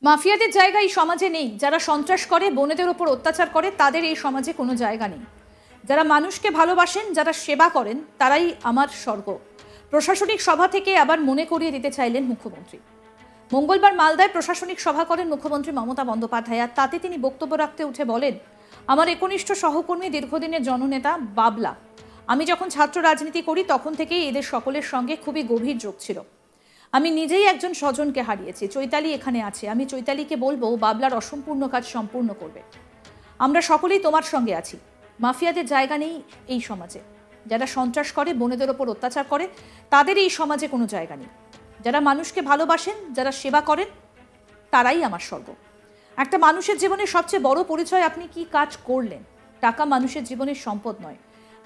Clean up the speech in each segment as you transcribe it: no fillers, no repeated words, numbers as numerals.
মাফিয়াদের জায়গা এই সমাজে নেই। যারা সন্ত্রাস করে, বনেদের উপর অত্যাচার করে, তাদের এই সমাজে কোনো জায়গা নেই। যারা মানুষকে ভালোবাসেন, যারা সেবা করেন, তারাই আমার স্বর্গ। প্রশাসনিক সভা থেকে আবার মনে করিয়ে দিতে চাইলেন মুখ্যমন্ত্রী। মঙ্গলবার মালদায় প্রশাসনিক সভা করেন মুখ্যমন্ত্রী মমতা বন্দ্যোপাধ্যায়। আর তাতে তিনি বক্তব্য রাখতে উঠে বলেন, আমার একনিষ্ঠ সহকর্মী, দীর্ঘদিনের জননেতা বাবলা। আমি যখন ছাত্র রাজনীতি করি তখন থেকেই এদের সকলের সঙ্গে খুবই গভীর যোগ ছিল। আমি নিজেই একজন স্বজনকে হারিয়েছি। চৈতালি এখানে আছে। আমি চৈতালিকে বলবো বাবলার অসম্পূর্ণ কাজ সম্পূর্ণ করবে। আমরা সকলেই তোমার সঙ্গে আছি। মাফিয়াদের জায়গা নেই এই সমাজে। যারা সন্ত্রাস করে, বনেদের ওপর অত্যাচার করে, তাদের এই সমাজে কোনো জায়গা নেই। যারা মানুষকে ভালোবাসেন, যারা সেবা করেন, তারাই আমার স্বর্গ। একটা মানুষের জীবনের সবচেয়ে বড় পরিচয় আপনি কি কাজ করলেন। টাকা মানুষের জীবনের সম্পদ নয়।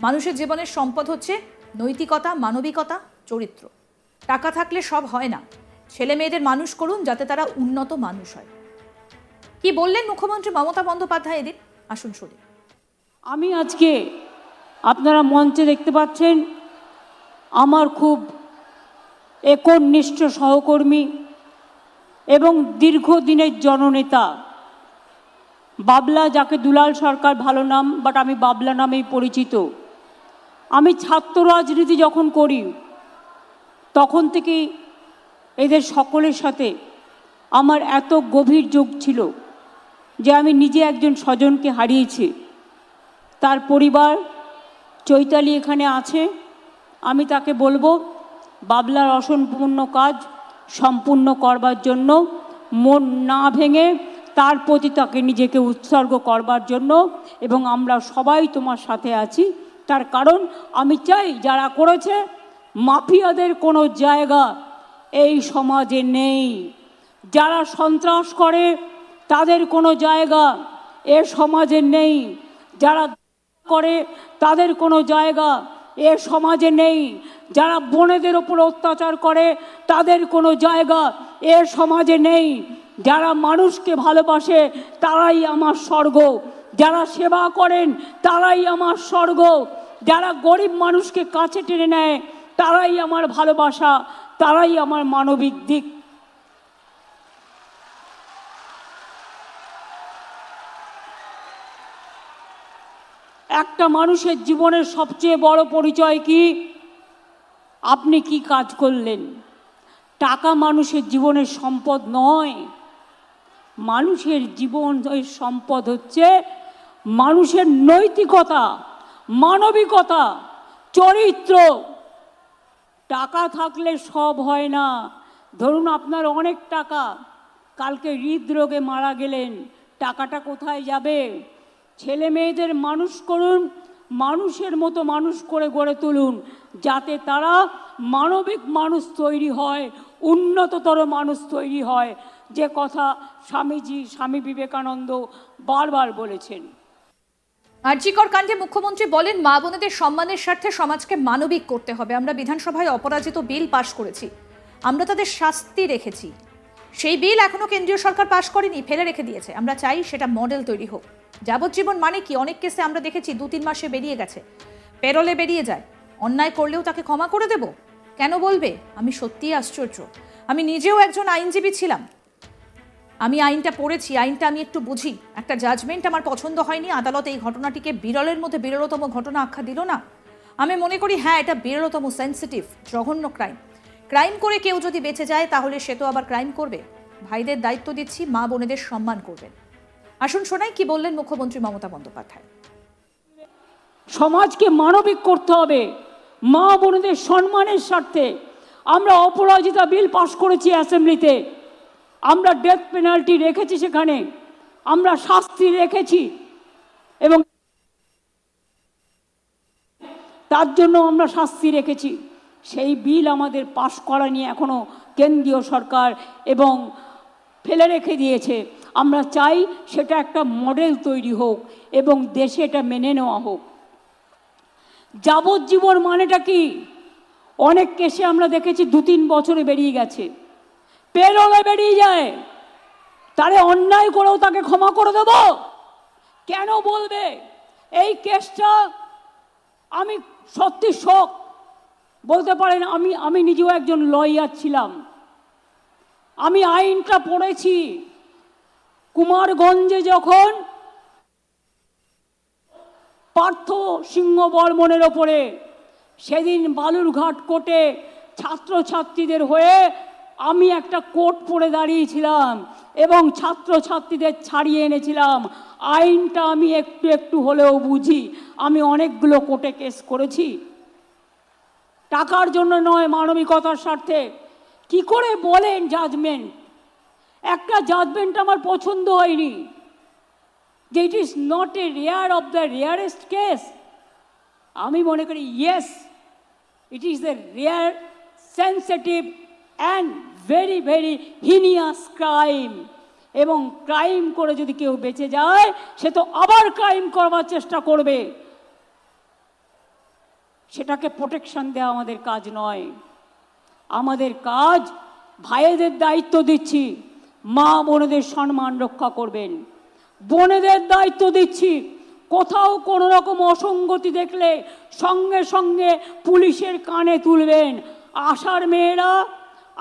মানুষের জীবনের সম্পদ হচ্ছে নৈতিকতা, মানবিকতা, চরিত্র। টাকা থাকলে সব হয় না। ছেলে মেয়েদের মানুষ করুন যাতে তারা উন্নত মানুষ হয়। কি বললেন মুখ্যমন্ত্রী মমতা বন্দ্যোপাধ্যায় এদিন? আসুন শুনি। আমি আজকে আপনারা মঞ্চে দেখতে পাচ্ছেন আমার খুব একনিষ্ঠ সহকর্মী এবং দীর্ঘদিনের জননেতা বাবলা, যাকে দুলাল সরকার ভালো নাম, বাট আমি বাবলা নামেই পরিচিত। আমি ছাত্র রাজনীতি যখন করি তখন থেকেই এদের সকলের সাথে আমার এত গভীর যোগ ছিল যে আমি নিজে একজন স্বজনকে হারিয়েছি। তার পরিবার চৈতালি এখানে আছে। আমি তাকে বলবো বাবলার অসম্পূর্ণ কাজ সম্পূর্ণ করবার জন্য, মন না ভেঙে তার প্রতি তাকে নিজেকে উৎসর্গ করবার জন্য, এবং আমরা সবাই তোমার সাথে আছি। তার কারণ আমি চাই যারা করেছে, মাফিয়াদের কোনো জায়গা এই সমাজে নেই। যারা সন্ত্রাস করে তাদের কোনো জায়গা এ সমাজে নেই। যারা করে তাদের কোনো জায়গা এ সমাজে নেই। যারা বনেদের ওপর অত্যাচার করে তাদের কোনো জায়গা এ সমাজে নেই। যারা মানুষকে ভালোবাসে তারাই আমার স্বর্গ। যারা সেবা করেন তারাই আমার স্বর্গ। যারা গরিব মানুষকে কাছে টেনে নেয় তারাই আমার ভালোবাসা, তারাই আমার মানবিক দিক। একটা মানুষের জীবনের সবচেয়ে বড় পরিচয় কি? আপনি কি কাজ করলেন। টাকা মানুষের জীবনের সম্পদ নয়। মানুষের জীবনের সম্পদ হচ্ছে মানুষের নৈতিকতা, মানবিকতা, চরিত্র। টাকা থাকলে সব হয় না। ধরুন আপনার অনেক টাকা, কালকে হৃদরোগে মারা গেলেন, টাকাটা কোথায় যাবে? ছেলে মেয়েদের মানুষ করুন, মানুষের মতো মানুষ করে গড়ে তুলুন, যাতে তারা মানবিক মানুষ তৈরি হয়, উন্নততর মানুষ তৈরি হয়, যে কথা স্বামী বিবেকানন্দ বারবার বলেছেন। আরজিকর কাণ্ডে মুখ্যমন্ত্রী বলেন, মা বোনেদের সম্মানের স্বার্থে সমাজকে মানবিক করতে হবে। আমরা বিধানসভায় অপরাজিত বিল পাশ করেছি। আমরা তাদের শাস্তি রেখেছি। সেই বিল এখনো কেন্দ্রীয় সরকার পাশ করেনি, ফেলে রেখে দিয়েছে। আমরা চাই সেটা মডেল তৈরি হোক। যাবজ্জীবন মানে কি? অনেক কেসে আমরা দেখেছি 2-3 মাসে বেরিয়ে গেছে, পেরোলে বেরিয়ে যায়। অন্যায় করলেও তাকে ক্ষমা করে দেব কেন বলবে? আমি সত্যিই আশ্চর্য। আমি নিজেও একজন আইনজীবী ছিলাম। আমি আইনটা পড়েছি, আইনটা আমি একটু বুঝি। একটা জাজমেন্ট আমার পছন্দ হয়নি, আদালত এই ঘটনাটিকে বিরলের মধ্যে বিরলতম ঘটনা আখ্যা দিল না। আমি মনে করি হ্যাঁ, এটা বিরলতম, সেন্সিটিভ, জঘন্য ক্রাইম করে কেউ যদি বেঁচে যায় তাহলে সে তো আবার ক্রাইম করবে। ভাইদের দায়িত্ব দিচ্ছি, মা বোনেদের সম্মান করবেন। আসুন শোনাই কি বললেন মুখ্যমন্ত্রী মমতা বন্দ্যোপাধ্যায়। সমাজকে মানবিক করতে হবে, মা বোনেদের সম্মানের স্বার্থে। আমরা অপরাজিতা বিল পাশ করেছি অ্যাসেম্বলিতে। আমরা ডেথ পেনাল্টি রেখেছি, সেখানে আমরা শাস্তি রেখেছি, এবং তার জন্য আমরা শাস্তি রেখেছি। সেই বিল আমাদের পাশ করা নিয়ে এখনো কেন্দ্রীয় সরকার এবং ফেলে রেখে দিয়েছে। আমরা চাই সেটা একটা মডেল তৈরি হোক এবং দেশে এটা মেনে নেওয়া হোক। যাবজ্জীবন মানেটা কি? অনেক কেসে আমরা দেখেছি 2-3 বছরে বেরিয়ে গেছে, পেরোলে বেরিয়ে যায়। তারে অন্যায় করেও তাকে ক্ষমা করে দেব কেন বলবে? এই কেসটা আমি সত্যি শক, বলতে পারেন আমি নিজেও একজন লয়ার ছিলাম। আমি আইনটা পড়েছি, কুমারগঞ্জে যখন পার্থ সিংহ বর্মনের ওপরে সেদিন বালুরঘাট কোর্টে ছাত্রছাত্রীদের হয়ে আমি একটা কোর্ট পড়ে দাঁড়িয়েছিলাম এবং ছাত্রছাত্রীদের ছাড়িয়ে এনেছিলাম। আইনটা আমি একটু একটু হলেও বুঝি। আমি অনেকগুলো কোর্টে কেস করেছি, টাকার জন্য নয়, মানবিকতার স্বার্থে। কি করে বলেন জাজমেন্ট? একটা জাজমেন্ট আমার পছন্দ হয়নি, যে it is not a rare of the rarest case. আমি মনে করি yes, it is the rare, sensitive and very very heinous crime. এবং ক্রাইম করে যদি কেউ বেঁচে যায়, সে তো আবার ক্রাইম করবার চেষ্টা করবে। সেটাকে প্রোটেকশন দেওয়া আমাদের কাজ নয়। আমাদের কাজ, ভাইদের দায়িত্ব দিচ্ছি, মা বোনেদের সম্মান রক্ষা করবেন। বোনেদের দায়িত্ব দিচ্ছি, কোথাও কোনো রকম অসঙ্গতি দেখলে সঙ্গে সঙ্গে পুলিশের কানে তুলবেন। আশার মেয়েরা,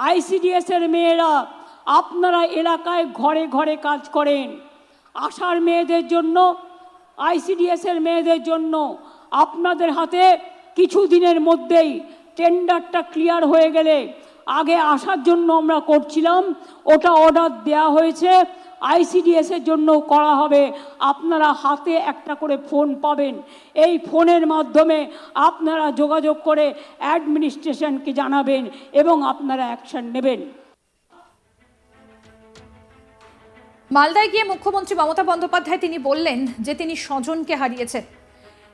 আইসিডিএসের মেয়েরা, আপনারা এলাকায় ঘরে ঘরে কাজ করেন। আশার মেয়েদের জন্য, আইসিডিএসের মেয়েদের জন্য আপনাদের হাতে কিছু দিনের মধ্যেই টেন্ডারটা ক্লিয়ার হয়ে গেলে, আগে আসার জন্য আমরা করছিলাম, ওটা অর্ডার দেওয়া হয়েছে, আইসিডিএসের জন্য করা হবে। আপনারা হাতে একটা করে ফোন পাবেন। এই ফোনের মাধ্যমে আপনারা যোগাযোগ করে অ্যাডমিনিস্ট্রেশনকে জানাবেন এবং আপনারা অ্যাকশন নেবেন। মালদায় গিয়ে মুখ্যমন্ত্রী মমতা বন্দ্যোপাধ্যায় তিনি বললেন যে তিনি স্বজনকে হারিয়েছেন,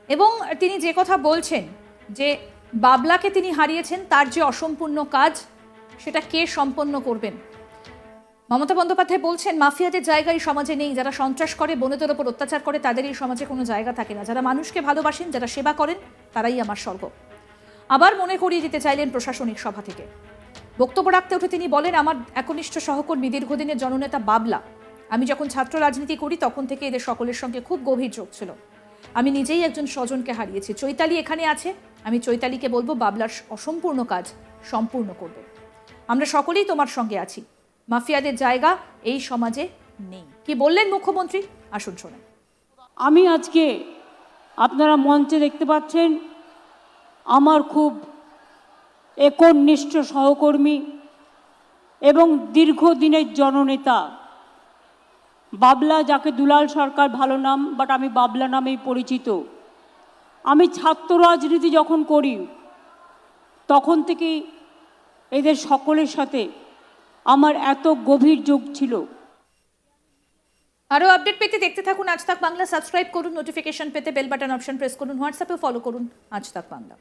এবং তিনি যে কথা বলছেন যে বাবলাকে তিনি হারিয়েছেন, তার যে অসম্পূর্ণ কাজ সেটা কে সম্পন্ন করবেন। মমতা বন্দ্যোপাধ্যায় বলছেন, মাফিয়াদের জায়গা এই সমাজে নেই। যারা সন্ত্রাস করে, বোনেদের ওপর অত্যাচার করে, তাদের এই সমাজে কোনো জায়গা থাকে না। যারা মানুষকে ভালোবাসেন, যারা সেবা করেন, তারাই আমার স্বর্গ। আবার মনে করিয়ে দিতে চাইলেন প্রশাসনিক সভা থেকে। বক্তব্য রাখতে উঠে তিনি বলেন, আমার একনিষ্ঠ সহকর্মী, দীর্ঘদিনের জননেতা বাবলা, আমি যখন ছাত্র রাজনীতি করি তখন থেকে এদের সকলের সঙ্গে খুব গভীর যোগ ছিল। আমি নিজেই একজন স্বজনকে হারিয়েছি। চৈতালি এখানে আছে, আমি চৈতালিকে বলবো বাবলার অসম্পূর্ণ কাজ সম্পূর্ণ করবে। আমরা সকলেই তোমার সঙ্গে আছি। মাফিয়াদের জায়গা এই সমাজে নেই। কি বললেন মুখ্যমন্ত্রী, আসুন শোনেন। আমি আজকে, আপনারা মঞ্চে দেখতে পাচ্ছেন, আমার খুব একনিষ্ঠ সহকর্মী এবং দীর্ঘদিনের জননেতা বাবলা, যাকে দুলাল সরকার ভালো নাম, বাট আমি বাবলা নামেই পরিচিত। আমি ছাত্র রাজনীতি যখন করি তখন থেকেই এদের সকলের সাথে আমার এত গভীর যোগ ছিল। আরও আপডেট পেতে দেখতে থাকুন আজ তাক বাংলা। সাবস্ক্রাইব করুন, নোটিফিকেশন পেতে বেল বাটন অপশন প্রেস করুন, হোয়াটসঅ্যাপে ফলো করুন আজ তাক বাংলা।